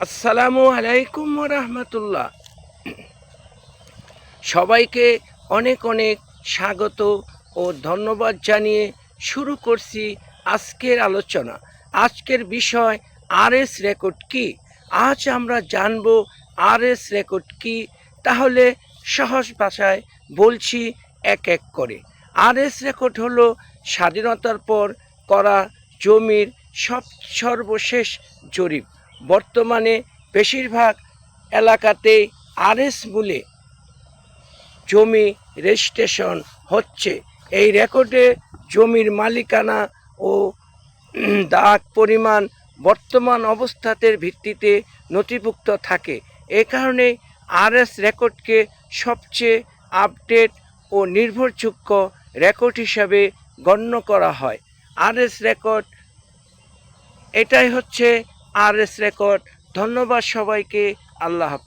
আসসালামু আলাইকুম রহমতুল্লাহ। সবাইকে অনেক অনেক স্বাগত ও ধন্যবাদ জানিয়ে শুরু করছি আজকের আলোচনা। আজকের বিষয় আরএস রেকর্ড কি। আজ আমরা জানব আরএস রেকর্ড কি। তাহলে সহজ ভাষায় বলছি এক এক করে। আরএস রেকর্ড হলো স্বাধীনতার পর করা জমির সর্বশেষ জরিপ। বর্তমানে বেশিরভাগ এলাকাতেই আরএস বলে জমি রেজিস্ট্রেশন হচ্ছে। এই রেকর্ডে জমির মালিকানা ও দাগ পরিমাণ বর্তমান অবস্থাতের ভিত্তিতে নথিভুক্ত থাকে। এ কারণে আরএস রেকর্ডকে সবচেয়ে আপডেট ও নির্ভরযোগ্য রেকর্ড হিসাবে গণ্য করা হয়। আরএস রেকর্ড এটাই হচ্ছে আরএস রেকর্ড। ধন্যবাদ সবাইকে। আল্লাহ হাফেজ।